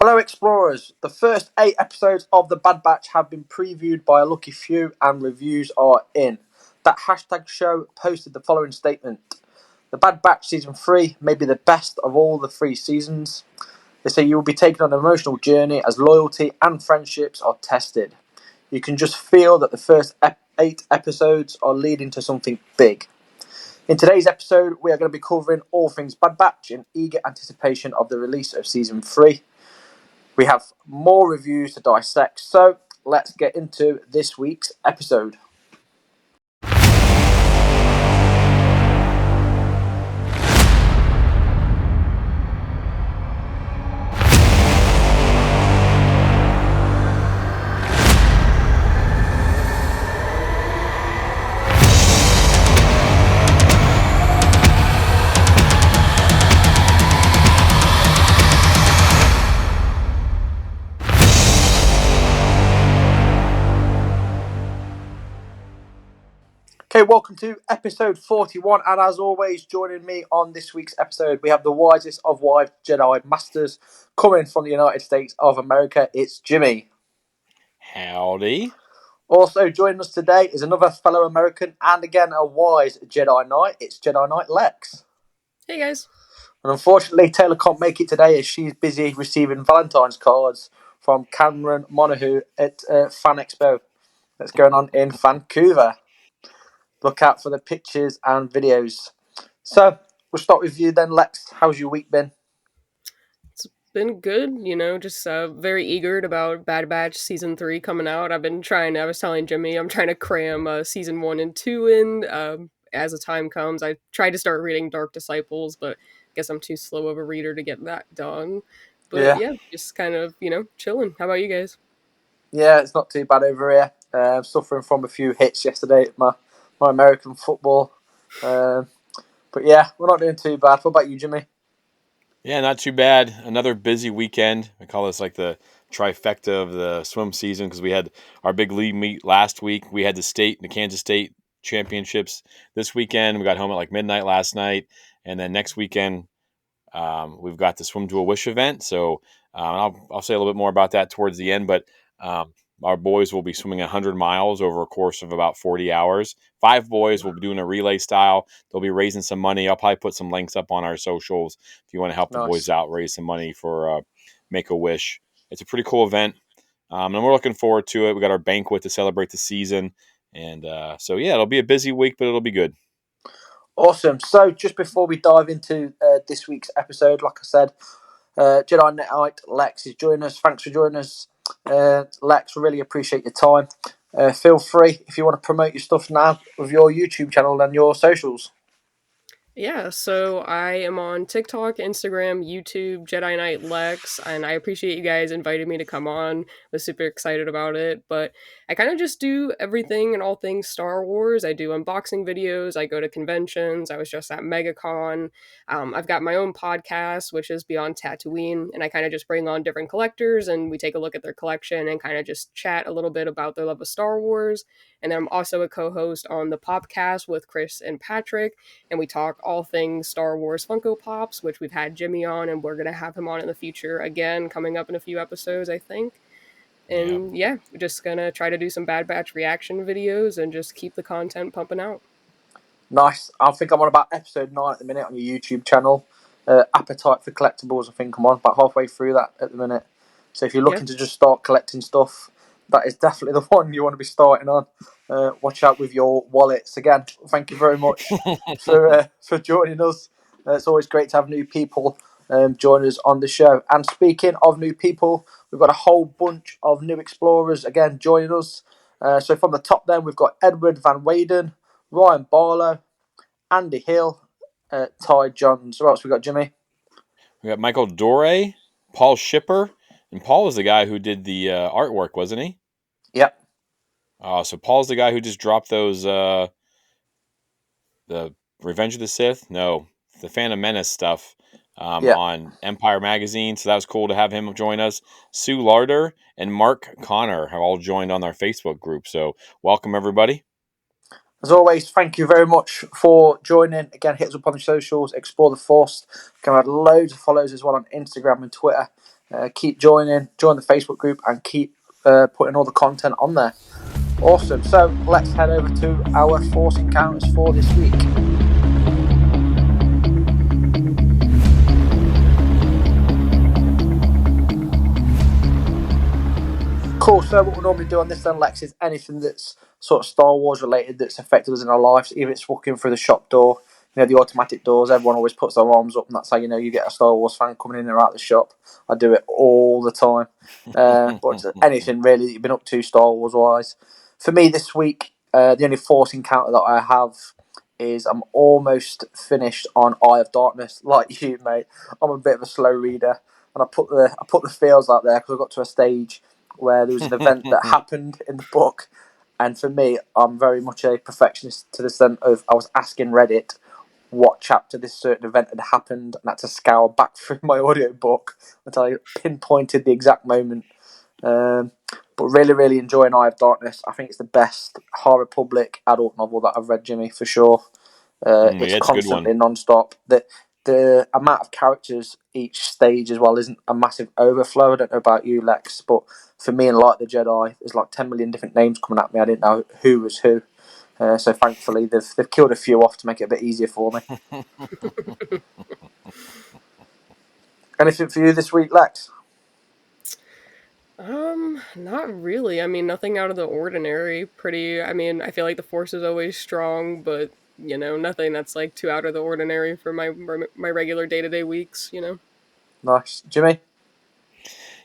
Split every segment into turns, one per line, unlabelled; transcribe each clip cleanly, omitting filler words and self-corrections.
Hello Explorers, the first 8 episodes of The Bad Batch have been previewed by a lucky few and reviews are in. That hashtag show posted the following statement. The Bad Batch Season 3 may be the best of all the 3 seasons. They say you will be taken on an emotional journey as loyalty and friendships are tested. You can just feel that the first 8 episodes are leading to something big. In today's episode, we are going to be covering all things Bad Batch in eager anticipation of the release of Season 3. We have more reviews to dissect, so let's get into this week's episode. Okay, welcome to episode 41, and as always, joining me on this week's episode, we have the wisest of wise Jedi Masters coming from the United States of America. It's Jimmy.
Howdy.
Also joining us today is another fellow American and again a wise Jedi Knight. It's Jedi Knight Lex.
Hey guys.
And unfortunately, Taylor can't make it today as she's busy receiving Valentine's cards from Cameron Monaghan at Fan Expo that's going on in Vancouver. Look out for the pictures and videos. So, we'll start with you then, Lex. How's your week been?
It's been good, just very eager about Bad Batch Season 3 coming out. I was telling Jimmy, I'm trying to cram Season 1 and 2 in as the time comes. I tried to start reading Dark Disciples, but I guess I'm too slow of a reader to get that done. But yeah just kind of, chilling. How about you guys?
Yeah, it's not too bad over here. Suffering from a few hits yesterday at my American football. But yeah, we're not doing too bad. What about you, Jimmy?
Yeah, not too bad. Another busy weekend. I call this like the trifecta of the swim season because we had our big league meet last week. We had the Kansas State championships this weekend. We got home at like midnight last night. And then next weekend, we've got the Swim to a Wish event. So I'll say a little bit more about that towards the end. But our boys will be swimming 100 miles over a course of about 40 hours. 5 boys will be doing a relay style. They'll be raising some money. I'll probably put some links up on our socials if you want to help the boys out, raise some money for Make-A-Wish. It's a pretty cool event, and we're looking forward to it. We got our banquet to celebrate the season. And so, yeah, it'll be a busy week, but it'll be good.
Awesome. So just before we dive into this week's episode, like I said, Jedi Knight Lex is joining us. Thanks for joining us, Lex. Really appreciate your time. Feel free if you want to promote your stuff now with your YouTube channel and your socials.
Yeah, so I am on TikTok, Instagram, YouTube, Jedi Knight Lex, and I appreciate you guys inviting me to come on. I was super excited about it, but I kind of just do everything and all things Star Wars. I do unboxing videos, I go to conventions, I was just at MegaCon. I've got my own podcast, which is Beyond Tatooine, and I kind of just bring on different collectors, and we take a look at their collection and kind of just chat a little bit about their love of Star Wars. And then I'm also a co-host on the Popcast with Chris and Patrick, and we talk all things Star Wars Funko Pops, which we've had Jimmy on, and we're going to have him on in the future again, coming up in a few episodes, I think. And yeah, we're just going to try to do some Bad Batch reaction videos and just keep the content pumping out.
Nice. I think I'm on about episode 9 at the minute on your YouTube channel. Appetite for Collectibles, I think I'm on about halfway through that at the minute. So if you're looking to just start collecting stuff, that is definitely the one you want to be starting on. Watch out with your wallets. Again, thank you very much for joining us. It's always great to have new people join us on the show. And speaking of new people, we've got a whole bunch of new explorers again joining us. So from the top then, we've got Edward Van Waden, Ryan Barlow, Andy Hill, Ty Johns. What else we got, Jimmy?
We got Michael Dore, Paul Shipper, and Paul was the guy who did the artwork, wasn't he?
Yep.
So Paul's the guy who just dropped those, the Revenge of the Sith? No, the Phantom Menace stuff on Empire Magazine. So that was cool to have him join us. Sue Larder and Mark Connor have all joined on our Facebook group. So welcome, everybody.
As always, thank you very much for joining. Again, hit us up on the socials, Explore the Force. We've had loads of follows as well on Instagram and Twitter. Keep join the Facebook group, and keep putting all the content on there. Awesome. So let's head over to our force encounters for this week. Cool. So what we normally do on this then, Lex, is anything that's sort of Star Wars related that's affected us in our lives. Even if it's walking through the shop door, the automatic doors. Everyone always puts their arms up, and that's how you get a Star Wars fan coming in or out the shop. I do it all the time. But anything really that you've been up to Star Wars wise. For me this week, the only force encounter that I have is I'm almost finished on Eye of Darkness. Like you, mate, I'm a bit of a slow reader, and I put the feels out there because I got to a stage where there was an event that happened in the book, and for me, I'm very much a perfectionist to the extent of I was asking Reddit what chapter this certain event had happened, and I had to scour back through my audiobook until I pinpointed the exact moment. But really, really enjoying Eye of Darkness. I think it's the best High Republic adult novel that I've read, Jimmy, for sure. It's
it's a good
constantly
one.
non-stop. The amount of characters each stage as well isn't a massive overflow. I don't know about you, Lex, but for me in Light of the Jedi, there's like 10 million different names coming at me. I didn't know who was who. So thankfully they've killed a few off to make it a bit easier for me. Anything for you this week, Lex?
Not really. I mean, nothing out of the ordinary. I feel like the force is always strong, but nothing that's like too out of the ordinary for my regular day-to-day weeks.
Nice. Jimmy?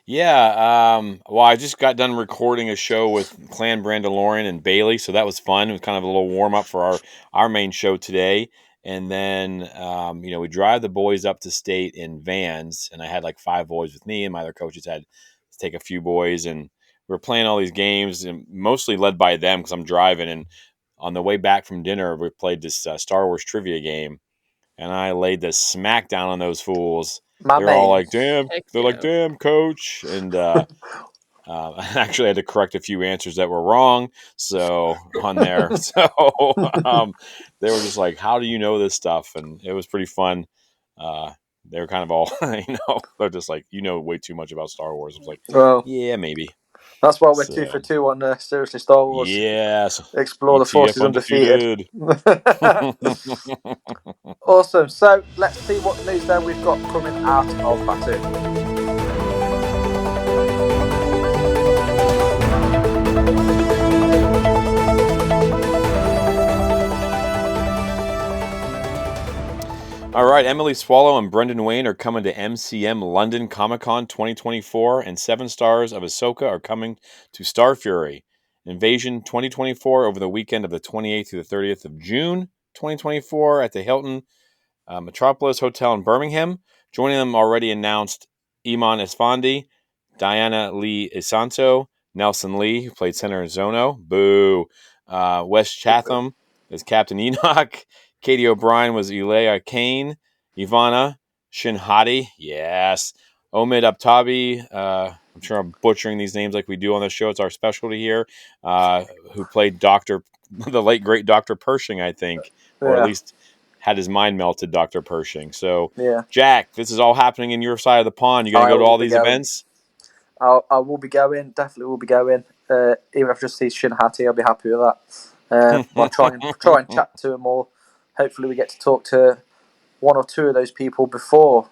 Yeah, well, I just got done recording a show with Clan Brandalorian and Bailey, so that was fun. It was kind of a little warm up for our main show today. And then, we drive the boys up to state in vans, and I had like 5 boys with me, and my other coaches had to take a few boys, and we were playing all these games, and mostly led by them because I'm driving. And on the way back from dinner, we played this Star Wars trivia game, and I laid the smack down on those fools.
My
They're all
man.
like, "Damn!"
Heck
They're like,
yeah.
"Damn, coach!" And I actually had to correct a few answers that were wrong. So on there, so they were just like, "How do you know this stuff?" And it was pretty fun. They were kind of all, they're just like, "You know way too much about Star Wars." I was like,
Well,
"Yeah, maybe."
that's why we're 2 for
So
2 on Seriously Star Wars.
yes,
Explore the Force
ETF
is undefeated.
undefeated.
Awesome. So let's see what news then we've got coming out of Batu.
All right, Emily Swallow and Brendan Wayne are coming to MCM London Comic Con 2024, and 7 stars of Ahsoka are coming to Star Fury Invasion 2024 over the weekend of the 28th through the 30th of June 2024 at the Hilton Metropolis Hotel in Birmingham. Joining them already announced Iman Esfandi, Diana Lee Isanto, Nelson Lee, who played Senator Zono, boo, Wes Chatham as Captain Enoch, Katie O'Brien was Ilea Kane, Ivana Shinhati, yes, Omid Abtabi, I'm sure I'm butchering these names like we do on the show. It's our specialty here, who played the late great Dr. Pershing, I think, or at
Yeah,
least had his mind melted, Dr. Pershing. So,
yeah.
Jack, this is all happening in your side of the pond. You going to
I
go to
will
all
be
these
going.
events?
I will be going. Definitely will be going. Even if I just see Shinhati, I'll be happy with that. I'll try and chat to them all. Hopefully, we get to talk to one or two of those people before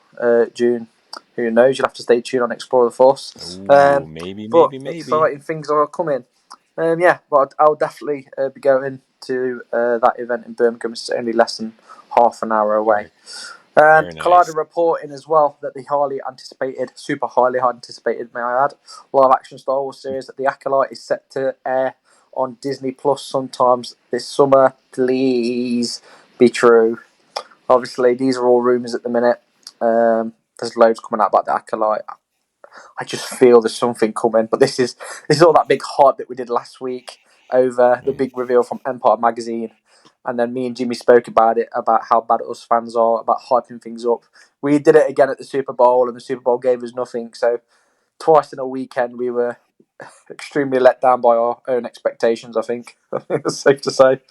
June. Who knows? You'll have to stay tuned on Explore the Force.
Ooh, maybe,
But
maybe, maybe.
exciting things are coming. Yeah, but I'll definitely be going to that event in Birmingham. It's only less than half an hour away.
Very, very
Collider
nice.
reporting as well that the super highly anticipated, may I add, live action Star Wars series that The Acolyte is set to air on Disney Plus sometimes this summer. Please be true. Obviously, these are all rumours at the minute. There's loads coming out about The Acolyte. I just feel there's something coming, but this is all that big hype that we did last week over the big reveal from Empire magazine, and then me and Jimmy spoke about it, about how bad us fans are about hyping things up. We did it again at the Super Bowl, and the Super Bowl gave us nothing. So twice in a weekend, we were extremely let down by our own expectations. I think it's safe to say.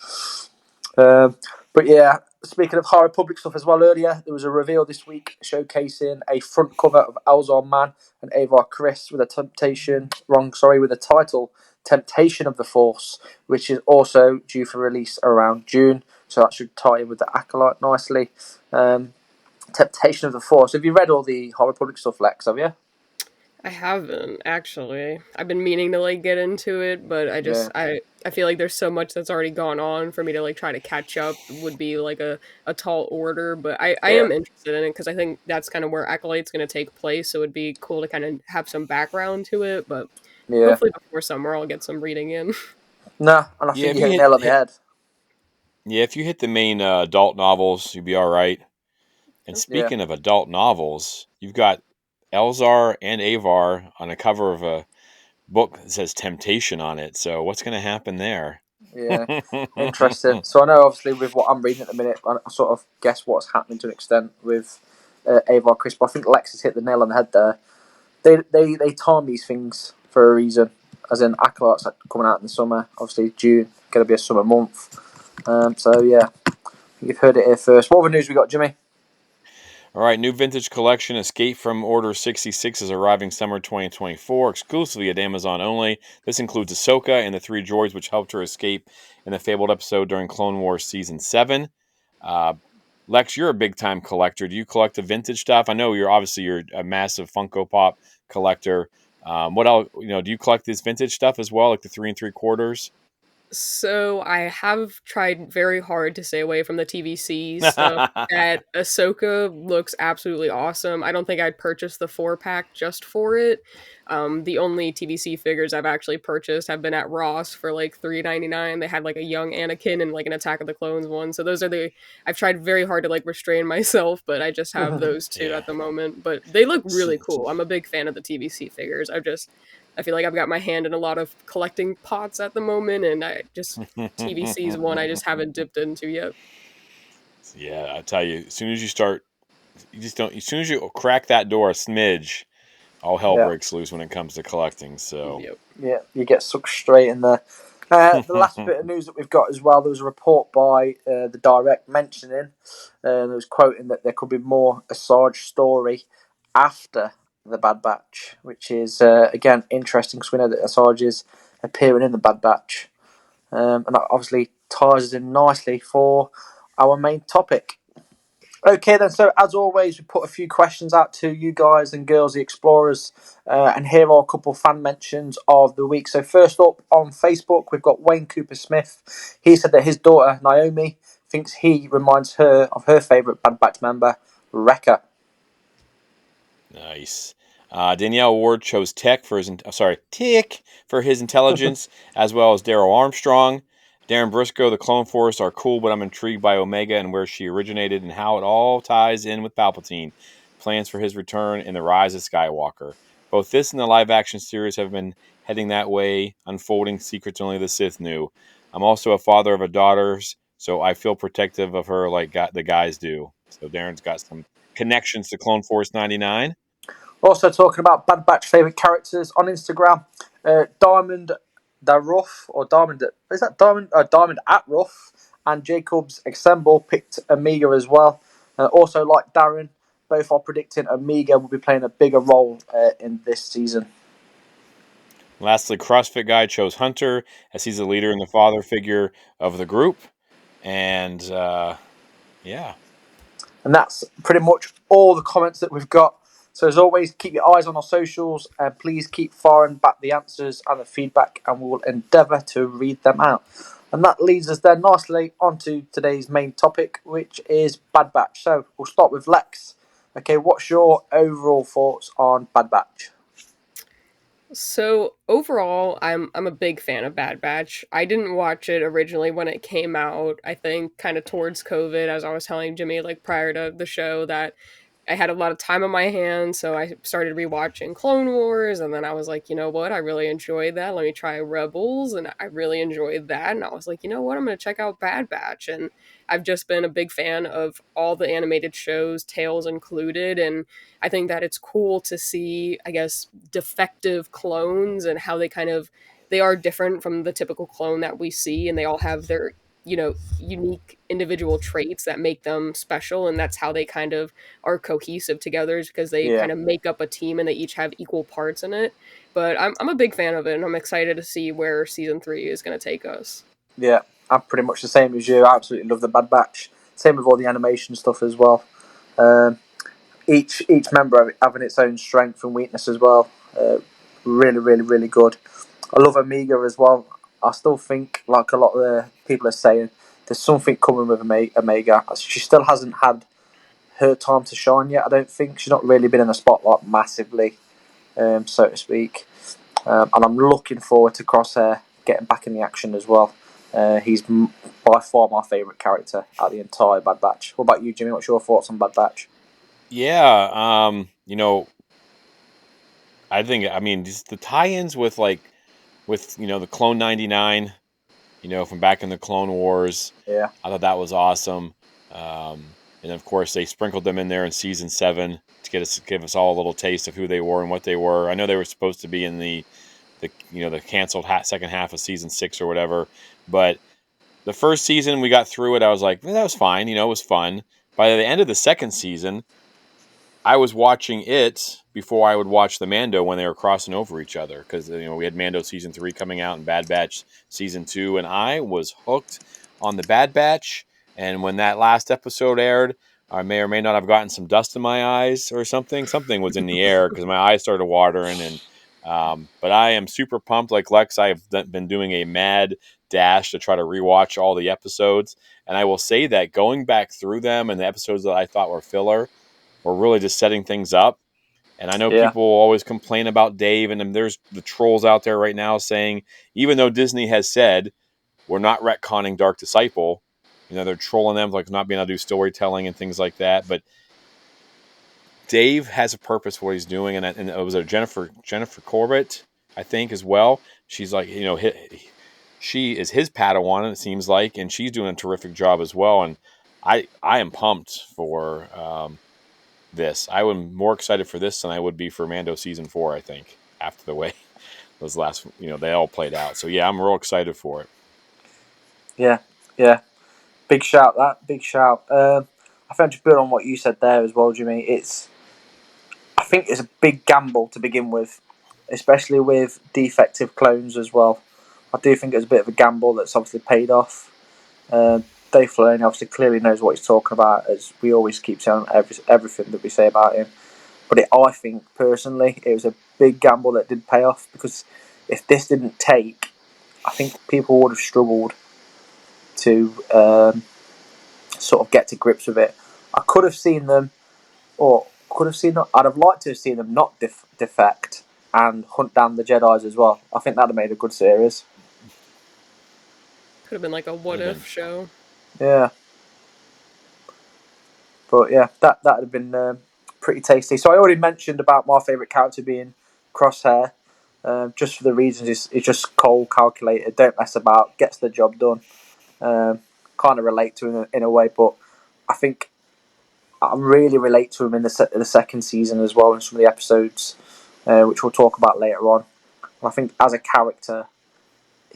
But yeah, Speaking of High Republic stuff as well, earlier there was a reveal this week showcasing a front cover of Elzar Mann and Avar Chris with with a title Temptation of the Force, which is also due for release around June. So that should tie in with the Acolyte nicely. Temptation of the Force. Have you read all the High Republic stuff, Lex? Have you?
I haven't actually. I've been meaning to like get into it, but
Yeah,
I feel like there's so much that's already gone on for me to like try to catch up would be like a tall order, but I
yeah,
am interested in it because I think that's kind of where Acolyte's going to take place, so it'd be cool to kind of have some background to it, but
yeah.
hopefully before summer I'll get some reading in.
Nah, and I
Yeah,
think
if
you
you
hit the nail on the head.
yeah, if you hit the main adult novels, you'll be all right. And
Yeah,
speaking of adult novels, you've got Elzar and Avar on a cover of a book that says Temptation on it. So what's going to happen there?
yeah. Interesting. So I know, obviously, with what I'm reading at the minute, I sort of guess what's happening to an extent with Avar Chris. But I think Lex has hit the nail on the head there. They time these things for a reason. As in, Acolyte's coming out in the summer. Obviously, June going to be a summer month. So yeah, you've heard it here first. What other news we got, Jimmy?
All right, new vintage collection Escape from Order 66 is arriving summer 2024, exclusively at Amazon only. This includes Ahsoka and the three droids which helped her escape in the fabled episode during Clone Wars Season 7. Uh, Lex, you're a big time collector. Do you collect the vintage stuff? I know you're a massive Funko Pop collector. What else? Do you collect this vintage stuff as well, like the 3 3/4?
So I have tried very hard to stay away from the TVC stuff. That Ahsoka looks absolutely awesome. I don't think I'd purchase the 4 pack just for it. The only TVC figures I've actually purchased have been at Ross for like $3.99. They had like a young Anakin and like an Attack of the Clones one. So those are the I've tried very hard to like restrain myself, but I just have those two
Yeah.
at the moment. But they look really cool. I'm a big fan of the TVC figures. I feel like I've got my hand in a lot of collecting pots at the moment, and I just TVC is one I just haven't dipped into yet.
Yeah, I tell you, as soon as you start, you just don't. As soon as you crack that door a smidge, all hell
Yeah,
breaks loose when it comes to collecting. So,
Yep.
yeah. You get sucked straight in there. The last bit of news that we've got as well, there was a report by the Direct mentioning, there was quoting that there could be more Asajj story after the Bad Batch, which is, again, interesting because we know that Asajj is appearing in the Bad Batch. And that obviously ties us in nicely for our main topic. Okay, then. So, as always, we put a few questions out to you guys and girls, the explorers, and here are a couple of fan mentions of the week. So, first up on Facebook, we've got Wayne Cooper Smith. He said that his daughter Naomi thinks he reminds her of her favourite Bad Batch member, Wrecker.
nice. Danielle Ward chose Tick for his intelligence, as well as Daryl Armstrong. Darren Briscoe, the Clone Force are cool, but I'm intrigued by Omega and where she originated and how it all ties in with Palpatine. Plans for his return and the rise of Skywalker. Both this and the live action series have been heading that way, unfolding secrets only the Sith knew. I'm also a father of a daughter, so I feel protective of her like the guys do. So Darren's got some connections to Clone Force 99.
Also, talking about Bad Batch favourite characters on Instagram, Diamond Da Ruff, or Diamond, is that Diamond? Diamond at Ruff, and Jacobs Assemble picked Amiga as well. Also, like Darren, both are predicting Amiga will be playing a bigger role in this season.
Lastly, CrossFit Guy chose Hunter as he's the leader and the father figure of the group. And yeah,
And that's pretty much all the comments that we've got. So, as always, keep your eyes on our socials and please keep firing back the answers and the feedback, and we will endeavour to read them out. And that leads us then nicely onto today's main topic, which is Bad Batch. So, we'll start with Lex. Okay, what's your overall thoughts on Bad Batch?
So overall, I'm a big fan of Bad Batch. I didn't watch it originally when it came out. I think kind of towards COVID, as I was telling Jimmy like prior to the show that I had a lot of time on my hands, so I started rewatching Clone Wars, and then I was like, you know what, I really enjoyed that. Let me try Rebels, and I really enjoyed that. And I was like, you know what, I'm gonna check out Bad Batch, and I've just been a big fan of all the animated shows, Tales included, and I think that it's cool to see, I guess, defective clones and how they are different from the typical clone that we see, and they all have their unique individual traits that make them special, and that's how they kind of are cohesive together, is because they
Yeah,
kind of make up a team and they each have equal parts in it. But I'm a big fan of it, and I'm excited to see where season 3 is going to take us.
yeah. I'm pretty much the same as you. I absolutely love the Bad Batch. Same with all the animation stuff as well. Um, each member having its own strength and weakness as well. Really, really, really good. I love Omega as well. I still think, like a lot of the people are saying, there's something coming with Omega. She still hasn't had her time to shine yet. I don't think she's not really been in the spotlight massively, so to speak. And I'm looking forward to Crosshair getting back in the action as well. He's by far my favourite character out the entire Bad Batch. What about you, Jimmy? What's your thoughts on Bad Batch?
Yeah, I think I mean the tie-ins with the Clone 99, from back in the Clone Wars.
Yeah,
I thought that was awesome. And of course, they sprinkled them in there in season 7 to give us all a little taste of who they were and what they were. I know they were supposed to be in the canceled second half of season 6 or whatever, but the first season we got through it. I was like, that was fine. It was fun. By the end of the second season, I was watching it before I would watch the Mando when they were crossing over each other, because we had Mando season 3 coming out and Bad Batch season 2, and I was hooked on the Bad Batch. And when that last episode aired, I may or may not have gotten some dust in my eyes or something. Something was in the air because my eyes started watering. And but I am super pumped. Like Lex, I have been doing a mad dash to try to rewatch all the episodes, and I will say that going back through them and the episodes that I thought were filler we're really just setting things up. And I know
yeah,
people always complain about Dave, and there's the trolls out there right now saying, even though Disney has said we're not retconning Dark Disciple, they're trolling them like not being able to do storytelling and things like that. But Dave has a purpose for what he's doing, and it was a Jennifer Corbett, I think, as well. She's like, she is his Padawan, it seems like, and she's doing a terrific job as well. And I am pumped for this. I am more excited for this than I would be for Mando season 4. I think after the way those last, they all played out. So yeah, I'm real excited for it.
yeah, yeah. Big shout, that big shout. I think to build on what you said there as well, Jimmy. I think it's a big gamble to begin with, especially with defective clones as well. I do think it's a bit of a gamble that's obviously paid off. Dave Filoni obviously clearly knows what he's talking about, as we always keep saying everything that we say about him. But I think personally, it was a big gamble that did pay off, because if this didn't take, I think people would have struggled to sort of get to grips with it. I could have seen them, or could have seen them. I'd have liked to have seen them not defect and hunt down the Jedi's as well. I think that'd have made a good series.
Could have been like a
Would
what
have been.
if show.
Yeah, but yeah, that'd have been pretty tasty. So I already mentioned about my favourite character being Crosshair. Just for the reasons it's just cold, calculated, don't mess about, gets the job done. Kind of relate to him in a way, but I think I really relate to him in the second season as well in some of the episodes, which we'll talk about later on. I think as a character,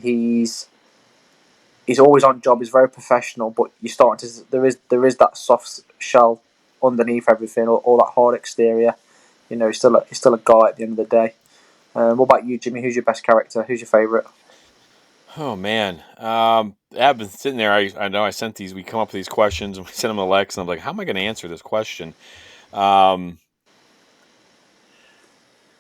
he's always on job. He's very professional, but you're starting to there is that soft shell underneath everything, all that hard exterior. He's still a guy at the end of the day. What about you, Jimmy? Who's your best character? Who's your favourite?
Oh man, I've been sitting there. I know I sent these. We come up with these questions and we sent them to Lex, and I'm like, how am I going to answer this question? Um,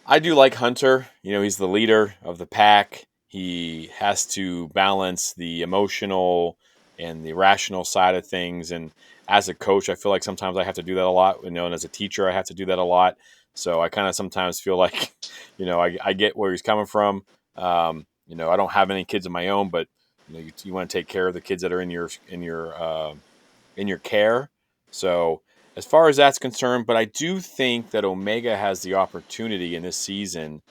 I do like Hunter. He's the leader of the pack. He has to balance the emotional and the rational side of things. And as a coach, I feel like sometimes I have to do that a lot. And as a teacher, I have to do that a lot. So I kind of sometimes feel like, I get where he's coming from. I don't have any kids of my own, but you want to take care of the kids that are in your care. So as far as that's concerned, but I do think that Omega has the opportunity in this season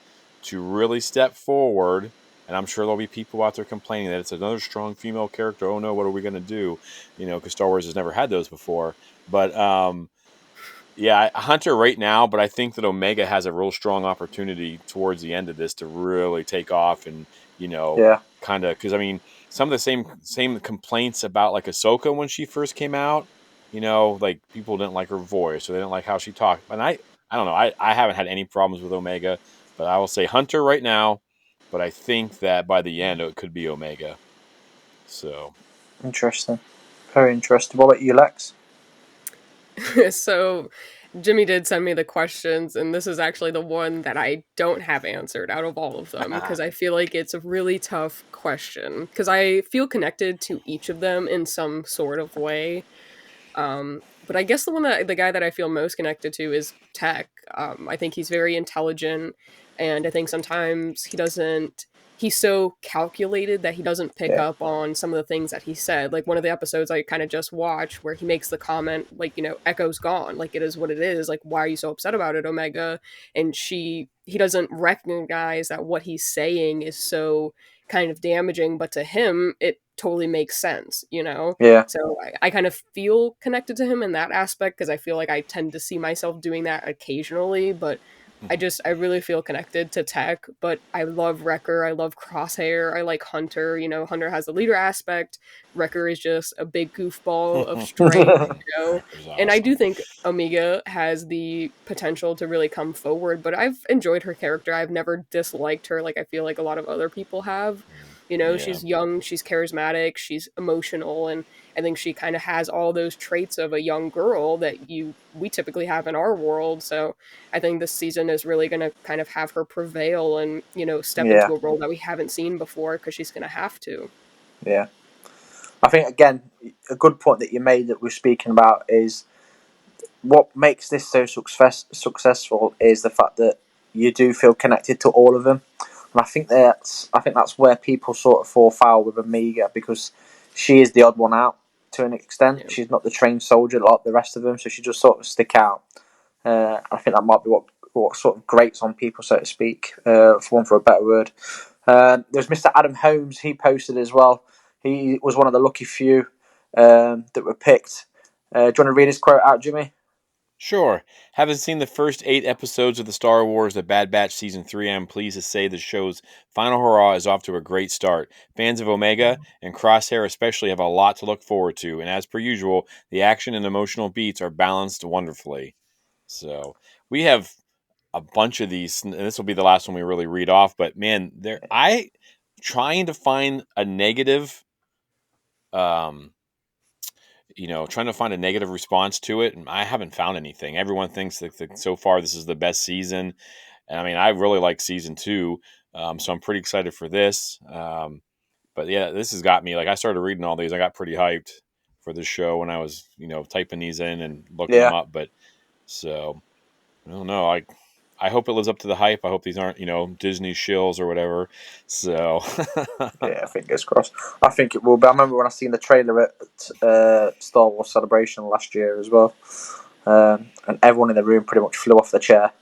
to really step forward. And I'm sure there'll be people out there complaining that it's another strong female character. Oh no, what are we going to do? Because Star Wars has never had those before. But yeah, Hunter right now, but I think that Omega has a real strong opportunity towards the end of this to really take off and,
Yeah,
kind of, because I mean, some of the same complaints about like Ahsoka when she first came out. Like people didn't like her voice or they didn't like how she talked. And I don't know. I haven't had any problems with Omega, but I will say Hunter right now. But I think that by the end it could be Omega. So
Interesting. Very interesting. What about you, Lex?
So Jimmy did send me the questions, and this is actually the one that I don't have answered out of all of them because I feel like it's a really tough question because I feel connected to each of them in some sort of way. But I guess the guy that I feel most connected to is Tech. I think he's very intelligent, and I think sometimes he's so calculated that he doesn't pick
Yeah.
up on some of the things that he said. Like one of the episodes I kind of just watched where he makes the comment, like, Echo's gone. Like, it is what it is. Like, why are you so upset about it, Omega? And he doesn't recognize that what he's saying is so kind of damaging, but to him, it totally makes sense.
Yeah.
So I kind of feel connected to him in that aspect because I feel like I tend to see myself doing that occasionally, but I really feel connected to Tech. But I love Wrecker, I love Crosshair, I like Hunter. Hunter has the leader aspect. Wrecker is just a big goofball of strength.
Wrecker's
And I do
awesome.
think Omega has the potential to really come forward, but I've enjoyed her character. I've never disliked her like I feel like a lot of other people have.
Yeah.
She's young, she's charismatic, she's emotional, and I think she kind of has all those traits of a young girl that we typically have in our world. So I think this season is really going to kind of have her prevail and, step
Yeah.
into a role that we haven't seen before because she's going to have to.
Yeah. I think again, a good point that you made that we're speaking about is what makes this so successful is the fact that you do feel connected to all of them, and I think that's where people sort of fall foul with Amiga because she is the odd one out to an extent.
Yeah.
She's not the trained soldier like the rest of them, so she just sort of stick out. I think that might be what sort of grates on people, so to speak, for a better word. There's Mr. Adam Holmes. He posted as well. He was one of the lucky few that were picked. Do you want to read his quote out, Jimmy?
Sure. Having seen the first 8 episodes of the Star Wars The Bad Batch Season 3, I'm pleased to say the show's final hurrah is off to a great start. Fans of Omega and Crosshair especially have a lot to look forward to, and as per usual, the action and emotional beats are balanced wonderfully. So, we have a bunch of these, and this will be the last one we really read off, but man, I trying to find a negative um trying to find a negative response to it, and I haven't found anything. Everyone thinks that so far this is the best season, and I mean, I really like season two, so I'm pretty excited for this. But yeah, this has got me. Like, I started reading all these. I got pretty hyped for this show when I was, typing these in and looking them
Yeah,
up. But so I don't know. I hope it lives up to the hype. I hope these aren't, Disney shills or whatever. So
yeah. Fingers crossed. I think it will. But I remember when I seen the trailer at Star Wars Celebration last year as well, and everyone in the room pretty much flew off the chair.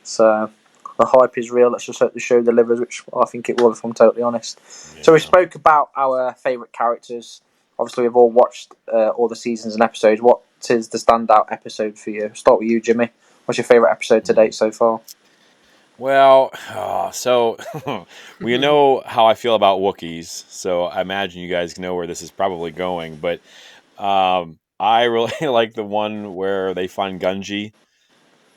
So the hype is real. Let's just hope the show delivers, which I think it will, if I'm totally honest. So we
yeah.
spoke about our favourite characters. Obviously, we've all watched all the seasons and episodes. What is the standout episode for you? Start with you, Jimmy. What's your favourite episode to date so far?
Well, so we know how I feel about Wookiees, so I imagine you guys know where this is probably going. But I really like the one where they find Gunji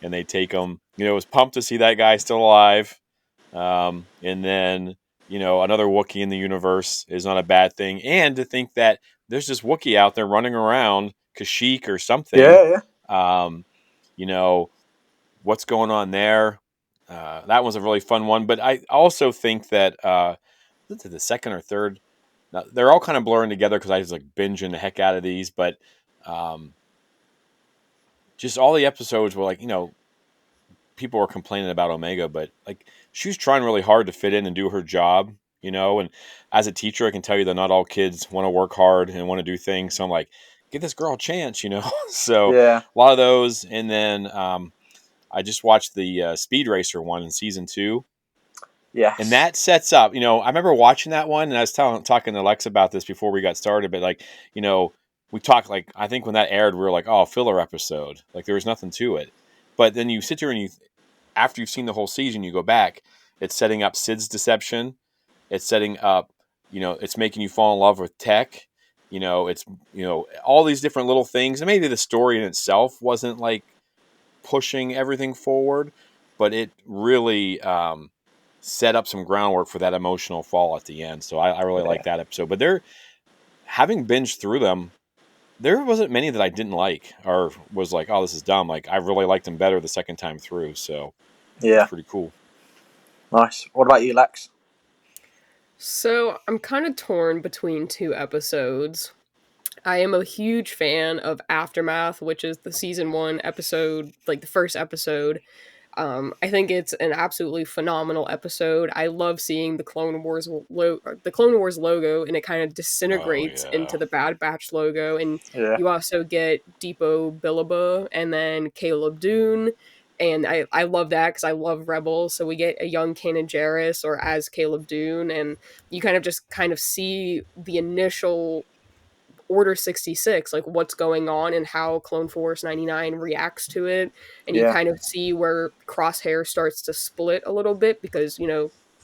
and they take him. It was pumped to see that guy still alive. And then, another Wookiee in the universe is not a bad thing. And to think that there's this Wookiee out there running around, Kashyyyk or something.
Yeah, yeah,
Um, you know, what's going on there? That was a really fun one. But I also think that the second or third, they're all kind of blurring together because I was like binging the heck out of these. But um, just all the episodes were like, people were complaining about Omega, but like she was trying really hard to fit in and do her job, And as a teacher, I can tell you that not all kids want to work hard and want to do things. So I'm like, give this girl a chance. So
yeah.
a lot of those, and then I just watched the Speed Racer one in season 2, and
Yes.
that sets up. I remember watching that one, and I was talking to Lex about this before we got started, but like, we talked like I think when that aired, we were like, oh, filler episode, like there was nothing to it. But then you sit here and after you've seen the whole season, you go back. It's setting up Sid's deception. It's setting up, it's making you fall in love with tech. It's all these different little things, and maybe the story in itself wasn't like pushing everything forward, but it really set up some groundwork for that emotional fall at the end. So I really like
Yeah.
that episode. But having binged through them, there wasn't many that I didn't like or was like, oh, this is dumb. Like I really liked them better the second time through. So that's
Yeah.
pretty cool.
Nice. What about you, Lex?
So I'm kind of torn between two episodes. I am a huge fan of Aftermath, which is the season one episode, like the first episode. I think it's an absolutely phenomenal episode. I love seeing the Clone Wars logo, and it kind of
Oh
disintegrates
yeah.
into the Bad Batch logo. And
Yeah.
you also get Depot Billaba and then Caleb Dune. And I love that because I love Rebels. So we get a young Kanan Jarrus or as Caleb Dune, and you kind of see the initial Order 66, like what's going on and how Clone Force 99 reacts to it. And you
Yeah.
kind of see where Crosshair starts to split a little bit because,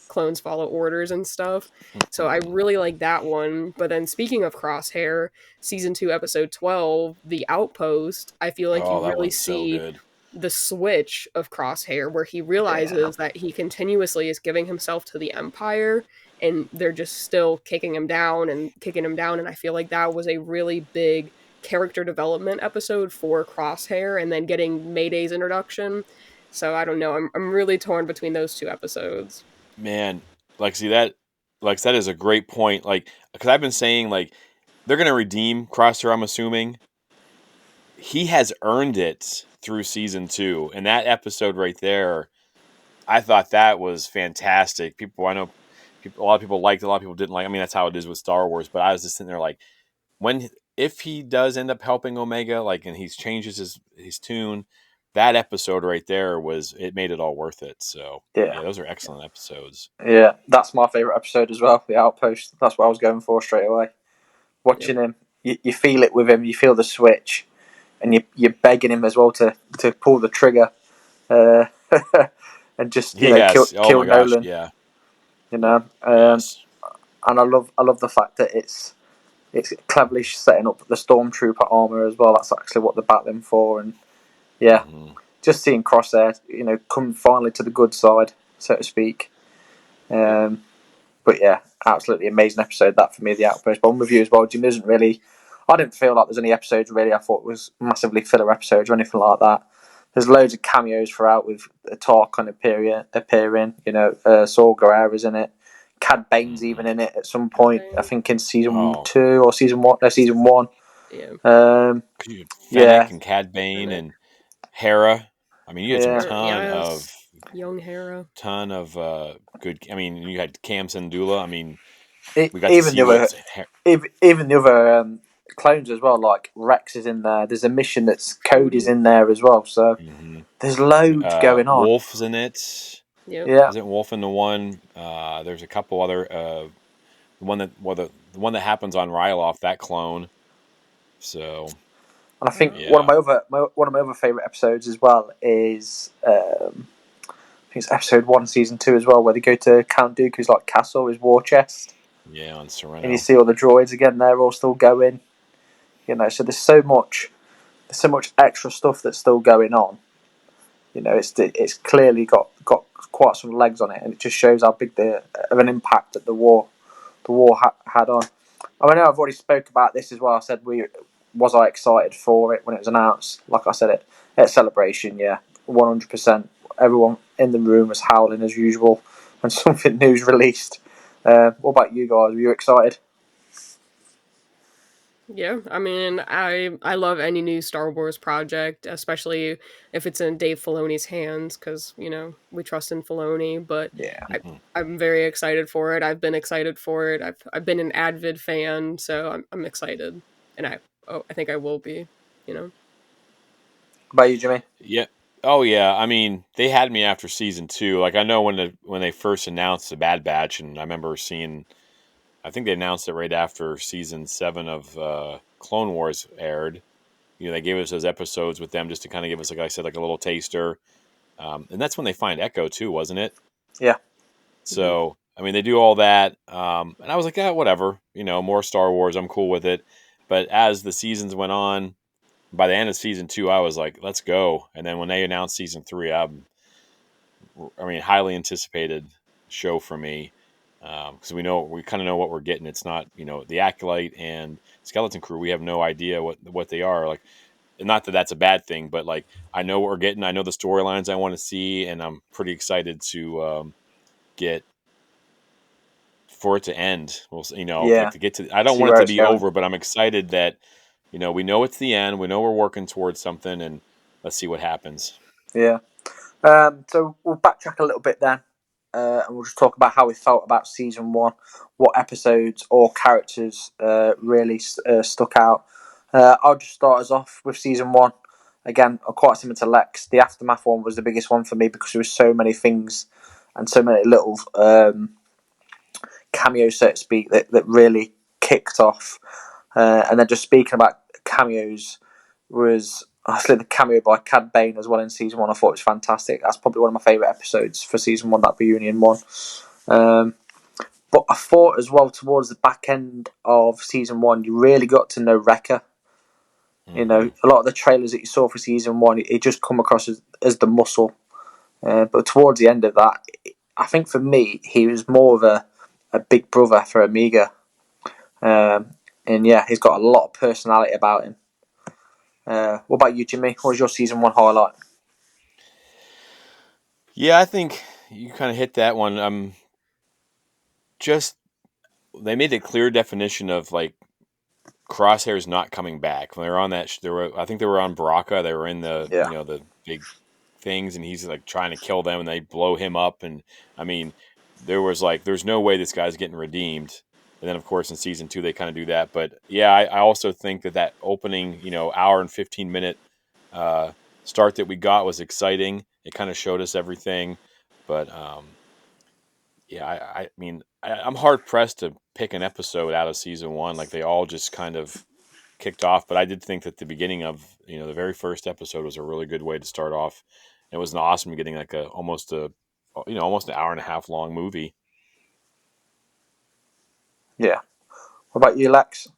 clones follow orders and stuff. So I really like that one. But then speaking of Crosshair, season 2, episode 12, The Outpost, I feel like you
Oh, that
really
one's so
see
good.
the switch of Crosshair where he
Yeah.
realizes that he continuously is giving himself to the Empire and they're just still kicking him down and kicking him down. And I feel like that was a really big character development episode for Crosshair and then getting Mayday's introduction. So I don't know. I'm really torn between those two episodes.
Man, like see that like that is a great point. Like because I've been saying like they're gonna redeem Crosshair, I'm assuming. He has earned it through season 2. And that episode right there, I thought that was fantastic. I know a lot of people liked it, a lot of people didn't like. I mean, that's how it is with Star Wars. But I was just sitting there like, if he does end up helping Omega, like, and he changes his tune, that episode right there it made it all worth it. So
Yeah.
yeah, those are excellent episodes.
Yeah. That's my favourite episode as well, The Outpost. That's what I was going for straight away.
Yep.
Watching him, you feel it with him, you feel the switch, and you're begging him as well to pull the trigger uh, and just,
Yes. Oh
kill
my gosh.
Nolan,
Yeah.
you know.
Yes.
And I love the fact that it's cleverly setting up the stormtrooper armor as well. That's actually what they're battling for, and yeah,
Hmm.
just seeing Crosshair, come finally to the good side, so to speak.
Yep.
But yeah, absolutely amazing episode that for me, The Outpost. But I'm with you as well, Jim. Isn't really. I didn't feel like there's any episodes really. I thought it was massively filler episodes or anything like that. There's loads of cameos throughout with Tarkin appearing. Saul Guerrera's in it. Cad Bane's even
Hmm.
in it at some point. I think in season
Oh,
2 or season 1. No, season 1.
Yeah.
Um,
you had
yeah,
Fennec and Cad Bane
Fennec.
and Hera. I mean, you had some
yeah,
Yes. Young Hera.
ton of good. I mean, you had Cam Syndulla. I mean,
it,
we got to
even
see
the other,
what.
even the other clones as well. Like Rex is in there. There's a mission that's Cody's
Cody.
in there as well. So
Mhm.
there's loads going on.
Wolf's in it.
Yep.
Yeah,
Isn't Wolf in the one? There's a couple other. The one that happens on Ryloth, that clone. So
and I think
Um,
yeah.
one of my other favorite episodes as well is I think it's episode 1, season 2 as well, where they go to Count Dooku's like castle, his war chest,
Yeah, on
and you
Sereno.
see all the droids again. They're all still going. So there's so much extra stuff that's still going on. It's clearly got quite some legs on it, and it just shows how big of an impact that the war had on. I know I've already spoke about this as well. I said was I excited for it when it was announced? Like I said, at Celebration, yeah, 100%. Everyone in the room was howling as usual when something new's released. What about you guys? Were you excited?
Yeah, I mean, I love any new Star Wars project, especially if it's in Dave Filoni's hands, because we trust in Filoni. But
Yeah,
I
Hmm.
I'm very excited for it. I've been excited for it. I've been an avid fan, so I'm excited, and I think I will be. You know.
what about you, Jimmy?
Yeah. Oh yeah. I mean, they had me after season 2. Like I know when they first announced the Bad Batch, and I remember seeing. I think they announced it right after season 7 of Clone Wars aired. They gave us those episodes with them just to kind of give us, like I said, like a little taster. And that's when they find Echo too, wasn't it?
Yeah,
Mhm.
So I mean, they do all that, and I was like, yeah, whatever. More Star Wars. I'm cool with it. But as the seasons went on, by the end of season 2, I was like, let's go. And then when they announced season 3, I mean, highly anticipated show for me, because we kind of know what we're getting. It's not the Acolyte and Skeleton Crew. We have no idea what they are like. Not that that's a bad thing, but like I know what we're getting. I know the storylines I want to see, and I'm pretty excited to get for it to end. Well, like
Yeah,
to get to. I don't
see
want it
where
to
it's
be
going.
over, but I'm excited that we know it's the end. We know we're working towards something, and let's see what happens.
Yeah. So we'll backtrack a little bit then, and we'll just talk about how we felt about season 1, what episodes or characters really stuck out. I'll just start us off with season 1. Again, quite similar to Lex. The aftermath one was the biggest one for me because there was so many things and so many little cameos, so to speak, that really kicked off. And then just speaking about cameos, was actually the cameo by Cad Bane as well in season 1. I thought it was fantastic. That's probably one of my favourite episodes for season 1, that reunion one. Um, but I thought as well towards the back end of season 1, you really got to know Wrecker.
Mm-hmm.
A lot of the trailers that you saw for season 1, it just come across as the muscle. But towards the end of that, I think for me, he was more of a big brother for Amiga. And yeah, he's got a lot of personality about him. What about you, Jimmy? What was your season 1 highlight?
Yeah, I think you kind of hit that one. Just they made a clear definition of like Crosshair's not coming back. When they were on that, I think they were on Baraka. They were in the
Yeah,
the big things, and he's like trying to kill them, and they blow him up. And I mean, there's no way this guy's getting redeemed. And then of course in season 2 they kind of do that. But yeah, I also think that opening hour and 15-minute uh, start that we got was exciting. It kind of showed us everything, but yeah, I mean, I'm hard pressed to pick an episode out of season 1. Like they all just kind of kicked off. But I did think that the beginning of the very first episode was a really good way to start off. It was an awesome getting like almost an hour and a half long movie.
yeah. What about you, Lex?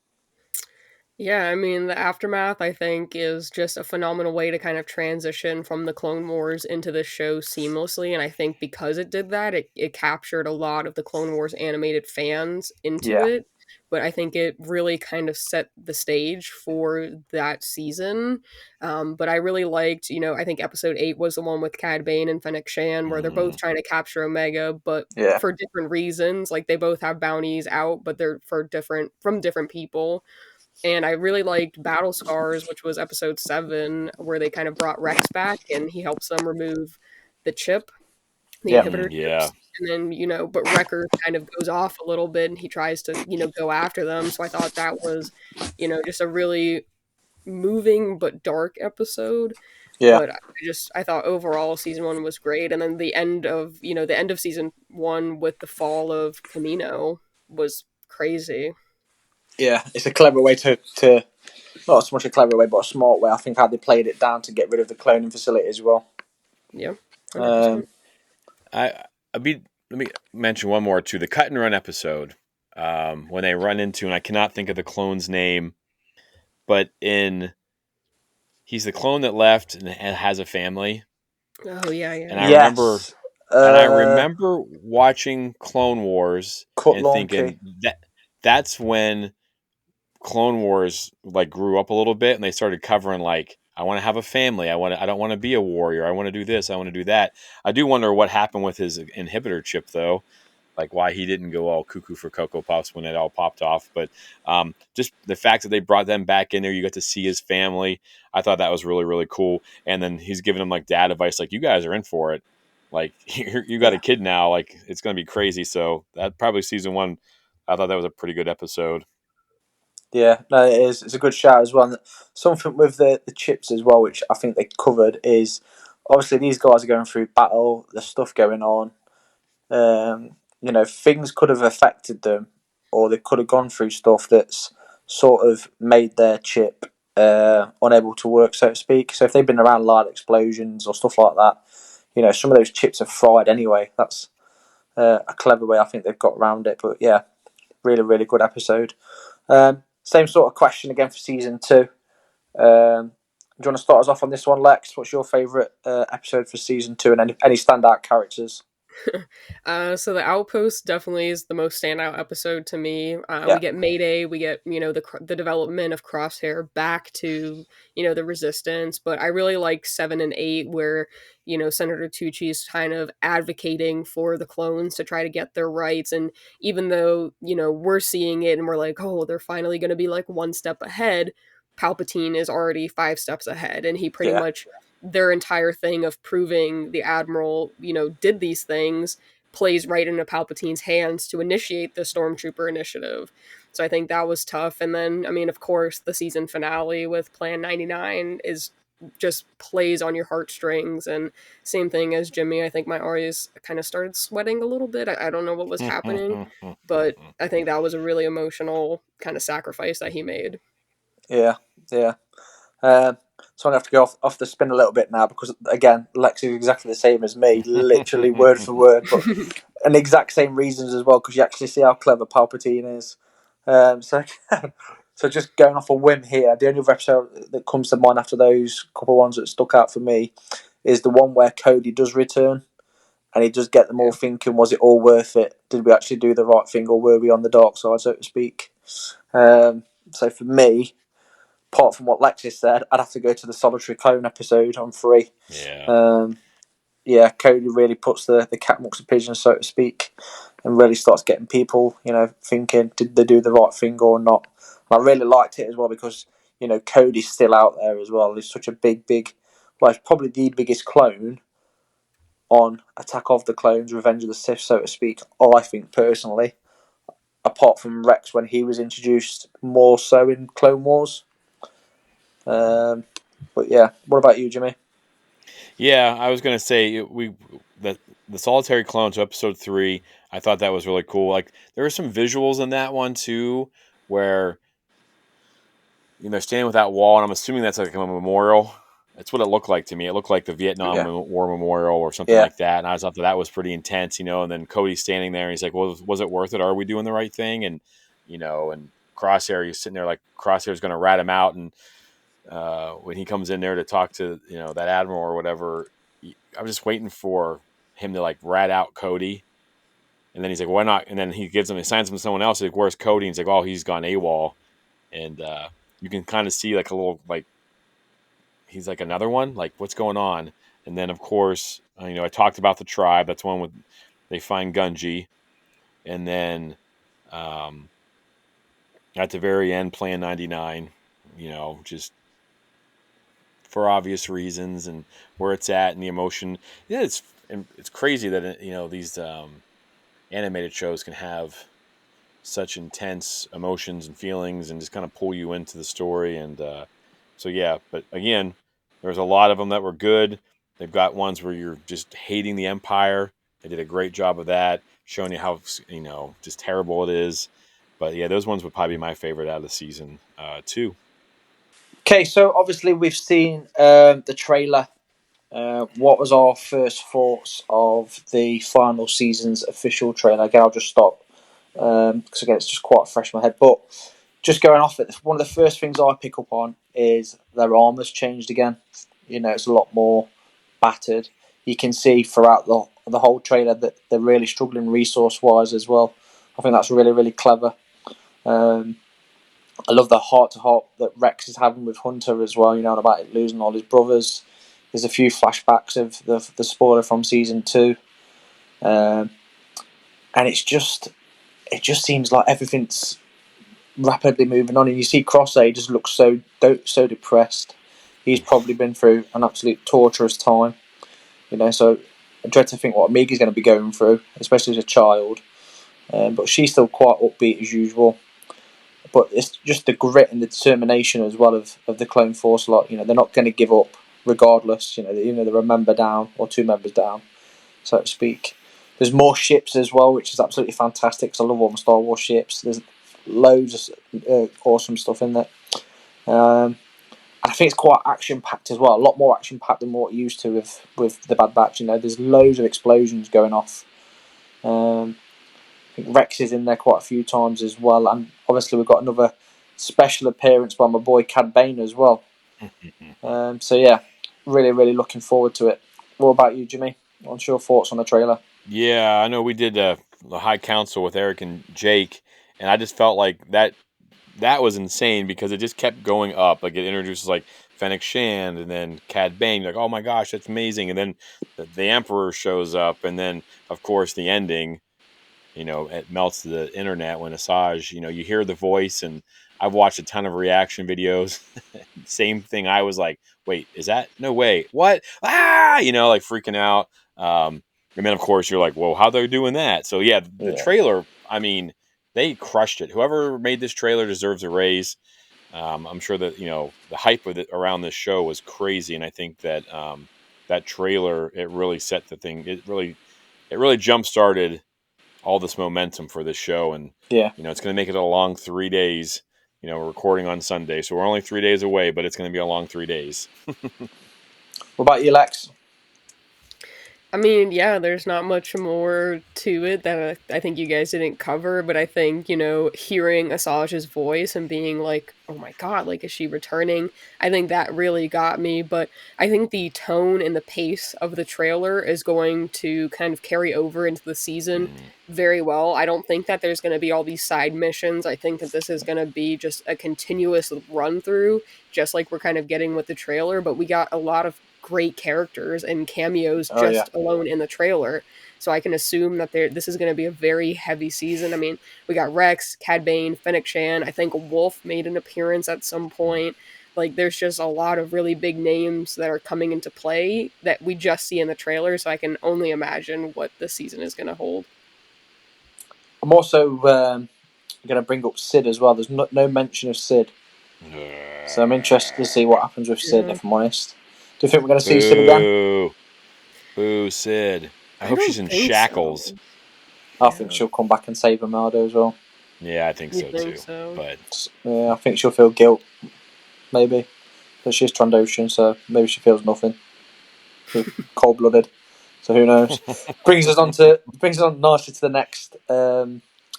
Yeah, I mean, the aftermath, I think, is just a phenomenal way to kind of transition from the Clone Wars into the show seamlessly. And I think because it did that, it captured a lot of the Clone Wars animated fans into
Yeah,
it. But I think it really kind of set the stage for that season. But I really liked, I think episode 8 was the one with Cad Bane and Fennec Shan, where they're both
Mm-hmm.
trying to capture Omega, but
yeah,
for different reasons. Like they both have bounties out, but they're from different people. And I really liked Battle Scars, which was episode 7, where they kind of brought Rex back and he helps them remove the chip, the
yeah,
inhibitor
Yeah.
chips. And then, but Wrecker kind of goes off a little bit and he tries to, go after them. So I thought that was, just a really moving but dark episode.
yeah,
But I thought overall season 1 was great. And then the end of season 1 with the fall of Camino was crazy.
yeah. It's a clever way to not so much a clever way, but a smart way. I think how they played it down to get rid of the cloning facility as well.
Yeah,
Um,
100%.
I let me mention one more too. The cut and run episode, when they run into, and I cannot think of the clone's name, but he's the clone that left and has a family.
Oh, yeah,
And
yeah.
I remember
yes,
and I remember watching Clone Wars
Cut
and
Launchie.
thinking that's when Clone Wars like grew up a little bit and they started covering like I want to have a family. I don't want to be a warrior. I want to do this. I want to do that. I do wonder what happened with his inhibitor chip though. Like why he didn't go all cuckoo for Cocoa Puffs when it all popped off. But just the fact that they brought them back in there, you got to see his family. I thought that was really, really cool. And then he's giving them like dad advice, like you guys are in for it. Like you got a
Yeah,
kid now, like it's gonna be crazy. So that probably season 1. I thought that was a pretty good episode.
yeah. No, it is. It's a good shout as well. And something with the chips as well, which I think they covered, is obviously these guys are going through battle. There's stuff going on. Things could have affected them, or they could have gone through stuff that's sort of made their chip unable to work, so to speak. So if they've been around large explosions or stuff like that, some of those chips are fried anyway. a clever way I think they've got around it. But yeah, really, really good episode. Same sort of question again for season 2. Do you want to start us off on this one, Lex? What's your favourite episode for season 2, and any standout characters?
So the Outpost definitely is the most standout episode to me.
Yeah,
We get Mayday, we get the development of Crosshair back to the Resistance, but I really like 7 and 8 where Senator Tucci is kind of advocating for the clones to try to get their rights, and even though we're seeing it and we're like, oh, they're finally going to be like one step ahead. Palpatine is already 5 steps ahead, and he pretty
yeah,
much their entire thing of proving the Admiral, did these things plays right into Palpatine's hands to initiate the Stormtrooper initiative. So I think that was tough. And then, I mean, of course, the season finale with Plan 99 is just plays on your heartstrings. And same thing as Jimmy, I think my eyes kind of started sweating a little bit. I don't know what was happening, but I think that was a really emotional kind of sacrifice that he made.
yeah, yeah. So I have to go off the spin a little bit now because again, Lex is exactly the same as me, literally word for word, but and the exact same reasons as well because you actually see how clever Palpatine is. So so just going off a whim here, the only other episode that comes to mind after those couple of ones that stuck out for me is the one where Cody does return and he does get them all thinking, was it all worth it? Did we actually do the right thing or were we on the dark side, so to speak? So for me, apart from what Lexis said, I'd have to go to the Solitary Clone episode on 3.
Yeah.
Yeah, Cody really puts the cat amongst the pigeons, so to speak, and really starts getting people, thinking, did they do the right thing or not? And I really liked it as well because, Cody's still out there as well. He's such a big, well, he's probably the biggest clone on Attack of the Clones, Revenge of the Sith, so to speak, I think personally, apart from Rex when he was introduced more so in Clone Wars. But yeah, what about you, Jimmy?
Yeah, I was gonna say the Solitary Clone to episode 3. I thought that was really cool. Like there were some visuals in that one too, where standing with that wall, and I'm assuming that's like a memorial. That's what it looked like to me. It looked like the Vietnam
Yeah,
War Memorial or something
yeah,
like that. And I thought that was pretty intense, And then Cody's standing there, and he's like, "Well, was it worth it? Are we doing the right thing?" And Crosshair, he's sitting there like Crosshair's going to rat him out, and when he comes in there to talk to that admiral or whatever, I was just waiting for him to like rat out Cody, and then he's like, "Why not?" And then he signs him to someone else. He's like, "Where's Cody?" And he's like, "Oh, he's gone AWOL," and you can kind of see like a little like he's like another one, like what's going on? And then of course, I talked about the tribe. That's one with they find Gunji, and then um, at the very end, Plan 99. Just for obvious reasons and where it's at and the emotion. Yeah, it's crazy that these animated shows can have such intense emotions and feelings and just kind of pull you into the story. And so yeah, but again, there's a lot of them that were good. They've got ones where you're just hating the Empire. They did a great job of that, showing you how just terrible it is. But yeah, those ones would probably be my favorite out of the season too.
Okay, so obviously we've seen the trailer. What was our first thoughts of the final season's official trailer? Again, I'll just stop because again, it's just quite fresh in my head. But just going off it, one of the first things I pick up on is their armor's changed again. It's a lot more battered. You can see throughout the whole trailer that they're really struggling resource wise as well. I think that's really, really clever. I love the heart to heart that Rex is having with Hunter as well. About losing all his brothers. There's a few flashbacks of the spoiler from season 2, and it just seems like everything's rapidly moving on. And you see Crosshair just looks so depressed. He's probably been through an absolute torturous time. So I dread to think what Amiga's going to be going through, especially as a child. But she's still quite upbeat as usual. But it's just the grit and the determination as well of the Clone Force lot. They're not going to give up regardless. They're a member down or 2 members down, so to speak. There's more ships as well, which is absolutely fantastic because I love all my Star Wars ships. There's loads of awesome stuff in there. I think it's quite action packed as well. A lot more action packed than what we're used to with the Bad Batch. There's loads of explosions going off. I think Rex is in there quite a few times as well, and obviously we've got another special appearance by my boy Cad Bane as well. So yeah, really looking forward to it. What about you, Jimmy? What's your thoughts on the trailer?
Yeah, I know we did the High Council with Eric and Jake, and I just felt like that was insane because it just kept going up. Like it introduces like Fennec Shand and then Cad Bane. You're like, oh my gosh, that's amazing. And then the Emperor shows up, and then of course the ending. It melts the internet when Asajj. You hear the voice, and I've watched a ton of reaction videos. Same thing. I was like, wait, is that no way? What? Ah, like freaking out. And then of course you're like, whoa, how they're doing that? So yeah, the
Yeah,
trailer. I mean, they crushed it. Whoever made this trailer deserves a raise. I'm sure that the hype of it around this show was crazy, and I think that that trailer it really set the thing. It really jump started all this momentum for this show, and
yeah.
it's going to make it a long 3 days. We're recording on Sunday, so we're only 3 days away, but it's going to be a long 3 days.
What about you, Lex?
I mean, yeah, there's not much more to it that I think you guys didn't cover, but I think, hearing Asajj's voice and being like, oh my god, like, is she returning? I think that really got me, but I think the tone and the pace of the trailer is going to kind of carry over into the season
Mm,
very well. I don't think that there's going to be all these side missions. I think that this is going to be just a continuous run through, just like we're kind of getting with the trailer, but we got a lot of great characters and cameos
Oh yeah,
just alone in the trailer. So I can assume that this is going to be a very heavy season. I mean, we got Rex, Cad Bane, Fennec Shand. I think Wolf made an appearance at some point. Like, there's just a lot of really big names that are coming into play that we just see in the trailer. So I can only imagine what the season is going to hold.
I'm also going to bring up Sid as well. There's no mention of Sid, so I'm interested to see what happens with Sid.
Yeah.
If I'm honest, do you think we're going to see Sid again?
boo, boo, Sid. I
I
hope she's
don't
in
think so.
shackles.
I think
Yeah.
she'll come back and save Amado as well.
Yeah, I think
You
so
think
too.
so?
But
Yeah, I think she'll feel guilt, maybe, but she's Trandoshan, so maybe she feels nothing. She's cold-blooded, so who knows? Brings us on nicely to the next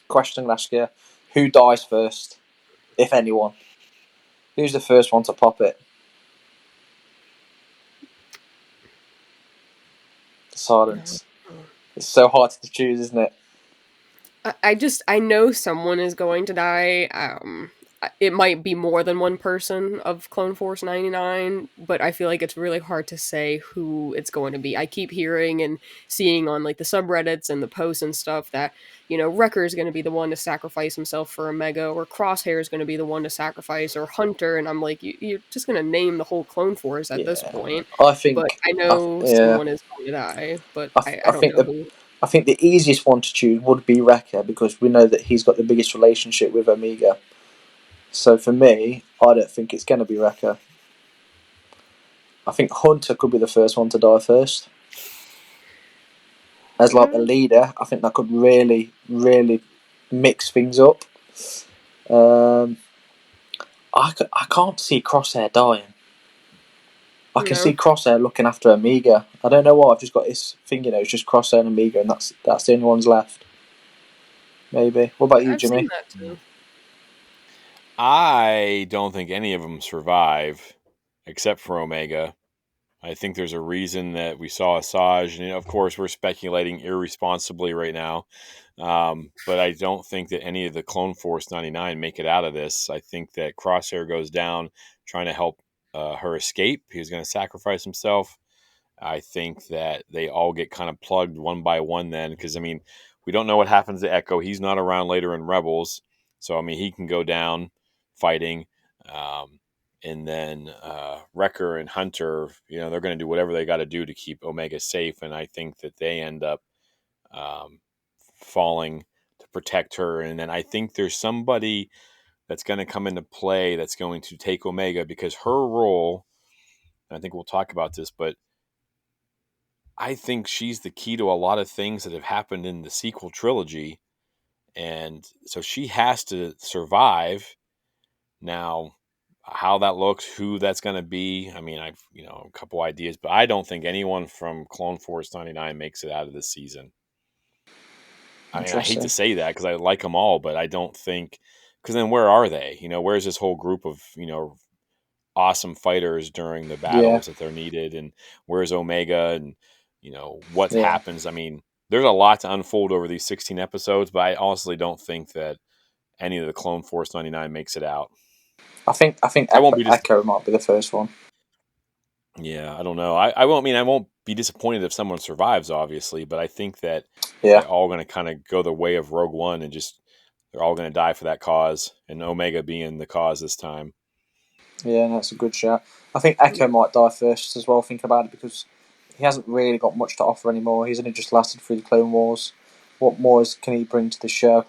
question. Last year, who dies first, if anyone? Who's the first one to pop it? The silence. It's so hard to choose, isn't it?
I know someone is going to die. It might be more than one person of Clone Force 99, but I feel like it's really hard to say who it's going to be. I keep hearing and seeing on like the subreddits and the posts and stuff that, Wrecker is going to be the one to sacrifice himself for Omega, or Crosshair is going to be the one to sacrifice, or Hunter, and I'm like, you're just going to name the whole Clone Force at this
Yeah,
point.
I
But
think.
I know
Yeah,
someone is going to die, but
I,
I
I
don't
think
know
the
who.
I think the easiest one to choose would be Wrecker because we know that he's got the biggest relationship with Omega. So for me, I don't think it's going to be Wrecker. I think Hunter could be the first one to die first. As like the
Yeah.
leader, I think that could really mix things up. Um, I can't see Crosshair dying. I can see
No.
Crosshair looking after Omega. I don't know why. I've just got this thing, it's just Crosshair and Omega, and that's the only ones left. Maybe. What about you,
I've seen
Jimmy?
that too.
I don't think any of them survive except for Omega. I think there's a reason that we saw Asajj, and of course we're speculating irresponsibly right now. But I don't think that any of the Clone Force 99 make it out of this. I think that Crosshair goes down trying to help her escape. He's going to sacrifice himself. I think that they all get kind of plugged one by one then, because I mean, we don't know what happens to Echo. He's not around later in Rebels, so I mean, he can go down fighting. Um, and then Wrecker and Hunter, they're going to do whatever they got to do to keep Omega safe, and I think that they end up um, falling to protect her. And then I think there's somebody that's going to come into play that's going to take Omega because her role. And I think we'll talk about this, but I think she's the key to a lot of things that have happened in the sequel trilogy. And so she has to survive. Now, how that looks, who that's going to be, I mean, I've, a couple ideas, but I don't think anyone from Clone Force 99 makes it out of this season. I mean, I hate to
Interesting.
say that because I like them all, but I don't think because then where are they? Where's this whole group of awesome fighters during the
Yeah,
battles that they're needed, and where's Omega, and what
yeah.
happens? I mean, there's a lot to unfold over these 16 episodes, but I honestly don't think that any of the Clone Force 99 makes it out.
I think
I won't be just
Echo might be the first one.
Yeah, I don't know. I won't be disappointed if someone survives, obviously, but I think that
Yeah,
they're all going to kind of go the way of Rogue One and just they're all going to die for that cause, and Omega being the cause this time.
yeah, that's a good shout. I think Echo might die first as well. Think about it because he hasn't really got much to offer anymore. He's only just lasted through the Clone Wars. What more can he bring to the show?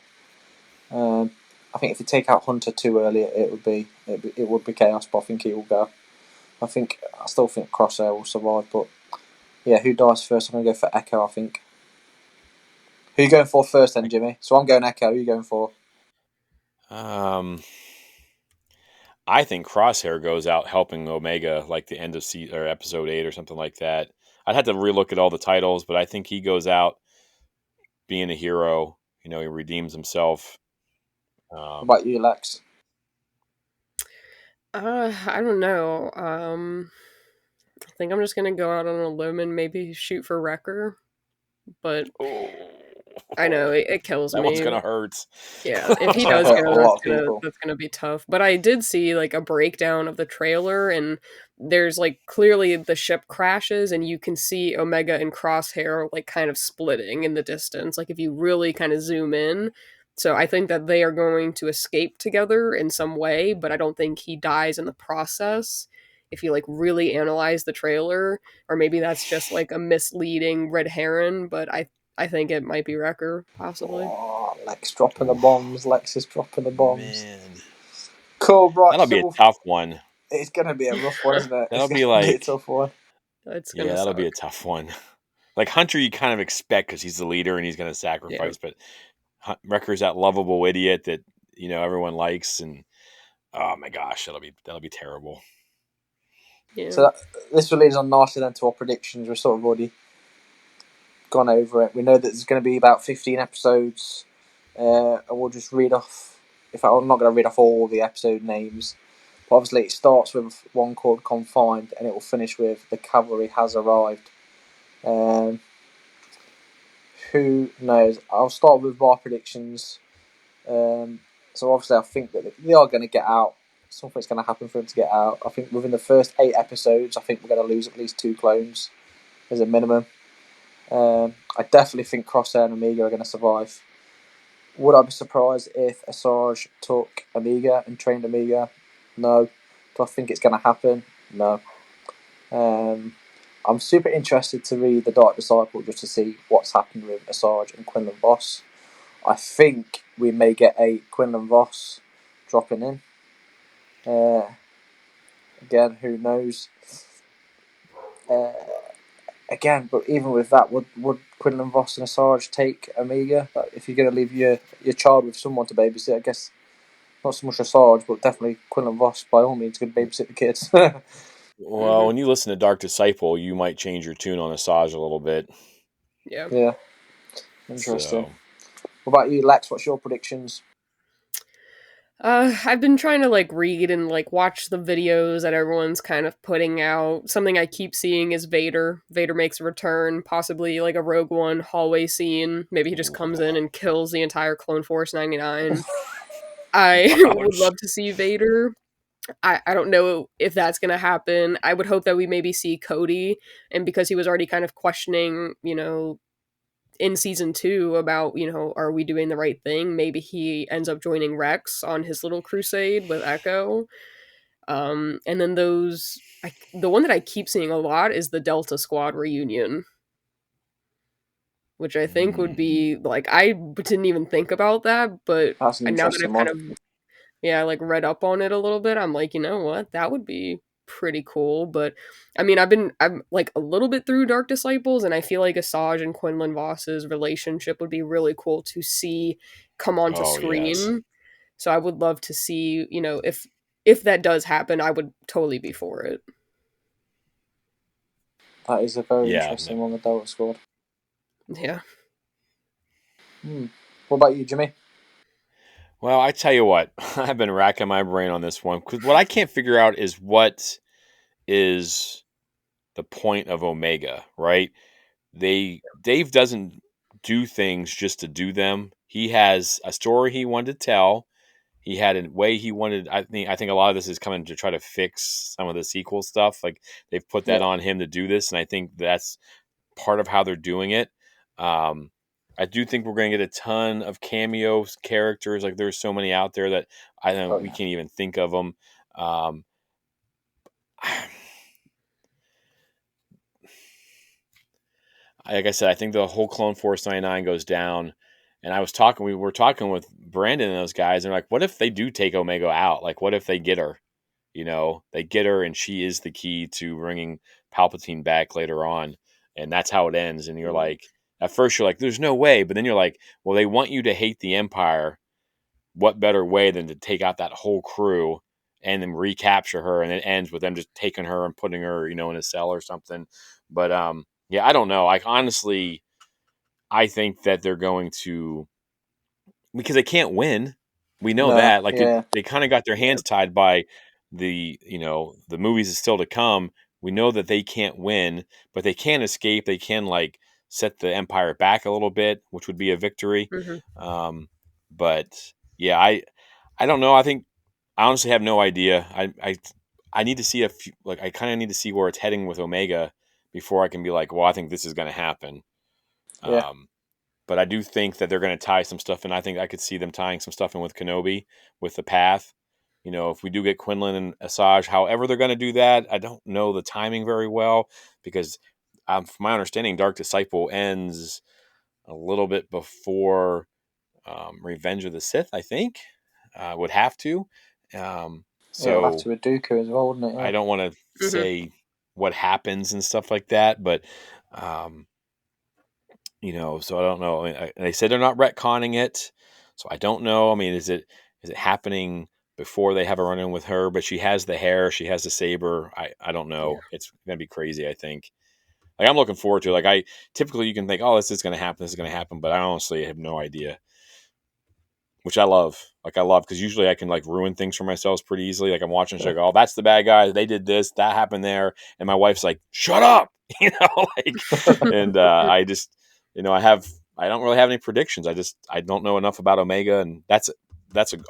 Um, I think if you take out Hunter too early, it would be chaos. But I think he will go. I still think Crosshair will survive. But yeah, who dies first? I'm gonna go for Echo. I think. Who are you going for first, then, Jimmy? So I'm going Echo. Who are you going for?
Um, I think Crosshair goes out helping Omega like the end of or episode 8 or something like that. I'd have to relook at all the titles, but I think he goes out being a hero. He redeems himself.
What
Um,
about you, Lex?
I don't know. I think I'm just gonna go out on a limb and maybe shoot for Wrecker, but I know
oh,
it kills
that one's
me.
gonna hurt.
Yeah, if he
It's going to
does
hurt a
go,
lot of people.
that's gonna be tough. But I did see like a breakdown of the trailer, and there's like clearly the ship crashes, and you can see Omega and Crosshair like kind of splitting in the distance. Like if you really kind of zoom in. So I think that they are going to escape together in some way, but I don't think he dies in the process. If you like really analyze the trailer, or maybe that's just like a misleading red herring, but I think it might be Wrecker, possibly.
Oh, Lex dropping the
Oof,
bombs. Lex is dropping the bombs.
man,
Cool, right.
that'll be a tough one.
It's going to be a rough one, isn't it? It's
That'll
going
be
to be a
like,
tough one.
That's
yeah,
gonna
that'll be
suck.
a tough one. Like Hunter, you kind of expect because he's the leader and he's going to
Yeah.
sacrifice, but Wrecker's that lovable idiot that everyone likes, and oh my gosh, that'll be terrible.
Yeah.
So this will lead us on nicely then to our predictions. We've sort of already gone over it. We know that there's going to be about 15 episodes, and we'll just read off. In fact, I'm not going to read off all the episode names. But obviously, it starts with one called Confined, and it will finish with The Cavalry Has Arrived. Um, who knows? I'll start with my predictions. So obviously, I think that they are going to get out. Something's going to happen for them to get out. I think within the first 8 episodes, I think we're going to lose at least 2 clones as a minimum. I definitely think Crosshair and Amiga are going to survive. Would I be surprised if Asajj took Amiga and trained Amiga? No. Do I think it's going to happen? No. Um, I'm super interested to read The Dark Disciple just to see what's happened with Asajj and Quinlan Voss. I think we may get a Quinlan Voss dropping in. Again, who knows? Uh, again, but even with that, would Quinlan Voss and Asajj take Amiga? Like, if you're going to leave your child with someone to babysit, I guess not so much Asajj, but definitely Quinlan Voss by all means could babysit the kids.
Well,
Hmm.
when you listen to Dark Disciple, you might change your tune on Asajj a little bit.
Yeah.
Yeah, interesting.
So,
What about you, Lex? What's your predictions?
I've been trying to like read and like watch the videos that everyone's kind of putting out. Something I keep seeing is Vader. Vader makes a return, possibly like a Rogue One hallway scene. Maybe he just comes in and kills the entire Clone Force 99. I would
ouch.
love to see Vader. I don't know if that's gonna happen. I would hope that we maybe see Cody, and because he was already kind of questioning, in season 2 about, are we doing the right thing? Maybe he ends up joining Rex on his little crusade with Echo. And then the one that I keep seeing a lot is the Delta Squad reunion, which I think would
Hmm.
be like, I didn't even think about that, but
That's an
now that
interesting
I've
one.
kind of, yeah, like read up on it a little bit, I'm like, you know what, that would be pretty cool. But I mean, I'm like a little bit through Dark Disciples, and I feel like Asajj and Quinlan Voss's relationship would be really cool to see come onto
Oh yes.
screen. So I would love to see, if that does happen, I would totally be for it.
That is a very
Yeah. No.
interesting one, the Delta Squad.
Yeah.
Hmm. What about you, Jimmy?
Well, I tell you what, I've been racking my brain on this one because what I can't figure out is what is the point of Omega, right? Dave doesn't do things just to do them. He has a story he wanted to tell. He had a way he wanted. I think a lot of this is coming to try to fix some of the sequel stuff. Like they've put that
Yeah.
on him to do this, and I think that's part of how they're doing it. Um, I do think we're going to get a ton of cameos, characters. Like there's so many out there that I
Oh
don't we
yeah.
can't even think of them. Um, like I said, I think the whole Clone Force 99 goes down. And we were talking with Brandon and those guys, and they're like, what if they do take Omega out? Like, what if they get her? They get her, and she is the key to bringing Palpatine back later on, and that's how it ends. And you're
Mm.
like, at first you're like, there's no way, but then you're like, well, they want you to hate the Empire. What better way than to take out that whole crew and then recapture her, and it ends with them just taking her and putting her, in a cell or something. But yeah, I don't know. Like honestly, I think that they're going to because they can't win. We know
No.
that. Like
Yeah.
they kind of got their hands tied by the movies is still to come. We know that they can't win, but they can escape. They can like set the empire back a little bit, which would be a victory.
Hmm.
Um, but yeah, I don't know. I honestly have no idea. I need to see a few, like I kind of need to see where it's heading with Omega before I can be like, well, I think this is going to happen.
Yeah.
Um, but I do think that they're going to tie some stuff in. I think I could see them tying some stuff in with Kenobi, with the path. If we do get Quinlan and Asajj, however they're going to do that, I don't know the timing very well because, from my understanding, Dark Disciple ends a little bit before Revenge of the Sith. I think would have to.
Yeah. It'll have
So
to be Dooku as well, wouldn't it? Yeah.
I don't want to
Hmm.
say what happens and stuff like that, but um, so I don't know. I mean, they said they're not retconning it, so I don't know. I mean, is it happening before they have a run-in with her? But she has the hair, she has the saber. I don't
Yeah.
know. It's gonna be crazy. I think. Like I'm looking forward to it. Like I typically you can think, oh, this is gonna happen, this is gonna happen, but I honestly have no idea. Which I love. Like I love because usually I can like ruin things for myself pretty easily. Like I'm watching a show,
Yeah.
go, oh, that's the bad guy. They did this, that happened there, and my wife's like, shut up, like, and I just, I don't really have any predictions. I don't know enough about Omega, and that's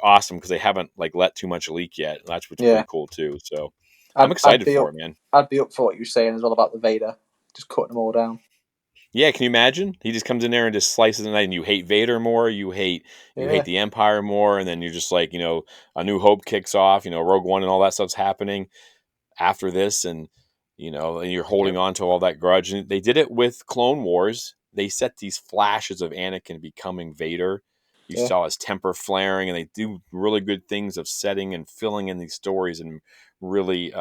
awesome because they haven't like let too much leak yet. That's what's pretty
Yeah.
cool too. So I'm
I'd
excited
be
for
up.
it, man.
I'd be up for what you're saying as well about the Vader, just cutting them all down.
Yeah, can you imagine? He just comes in there and just slices it, and you hate Vader more, you hate
Yeah.
the Empire more, and then you're just like, A New Hope kicks off, Rogue One and all that stuff's happening after this, and you're holding
Yep.
on to all that grudge. And they did it with Clone Wars. They set these flashes of Anakin becoming Vader. You
Yeah.
saw his temper flaring, and they do really good things of setting and filling in these stories and really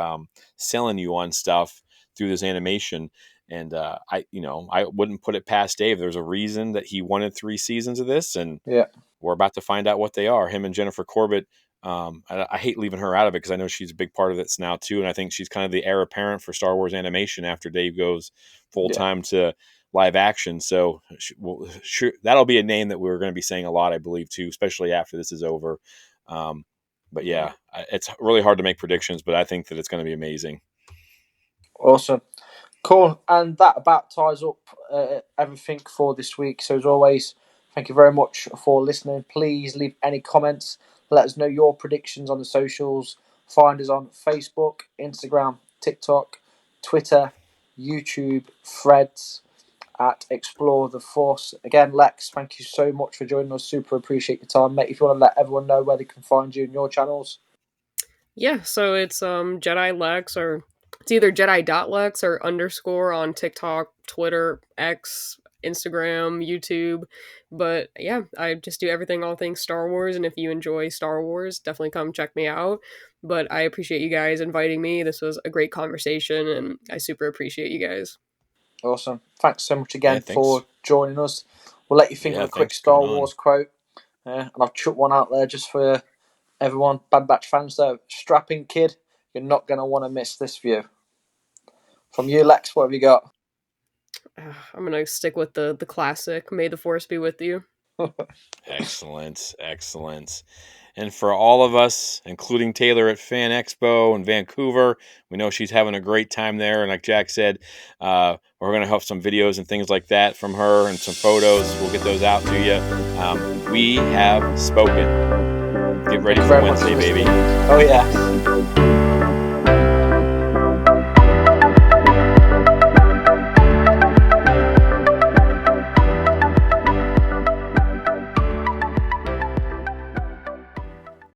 selling you on stuff through this animation. And I wouldn't put it past Dave. There's a reason that he wanted 3 seasons of this, and
Yeah.
we're about to find out what they are. Him and Jennifer Corbett. I hate leaving her out of it because I know she's a big part of this now too, and I think she's kind of the heir apparent for Star Wars animation after Dave goes full
Yeah.
time to live action. So sure, that'll be a name that we're going to be saying a lot, I believe, too, especially after this is over. Um, but
Yeah.
yeah, it's really hard to make predictions, but I think that it's going to be amazing.
Awesome. Cool. And that about ties up everything for this week. So, as always, thank you very much for listening. Please leave any comments. Let us know your predictions on the socials. Find us on Facebook, Instagram, TikTok, Twitter, YouTube, Threads at Explore the Force. Again, Lex, thank you so much for joining us. Super appreciate your time, mate. If you want to let everyone know where they can find you and your channels.
Yeah, so it's Jedi Lex, or it's either Jedi.Lex or underscore on TikTok, Twitter, X, Instagram, YouTube. But yeah, I just do everything, all things Star Wars, and if you enjoy Star Wars, definitely come check me out. But I appreciate you guys inviting me. This was a great conversation, and I super appreciate you guys.
Awesome. Thanks so much
Yeah,
again
thanks.
for joining us. We'll let you think of
Yeah,
a quick
thanks for coming
Star
on.
Wars quote. And I've chucked one out there just for everyone, Bad Batch fans. So, strapping kid, you're not going to want to miss this view. From you, Lex, what have you got?
I'm gonna stick with the classic. May the force be with you.
Excellent, excellent. And for all of us, including Taylor at Fan Expo in Vancouver, we know she's having a great time there. And like Jack said, we're going to have some videos and things like that from her and some photos. We'll get those out to you. We have spoken. Get ready for Wednesday, baby.
Oh, yeah.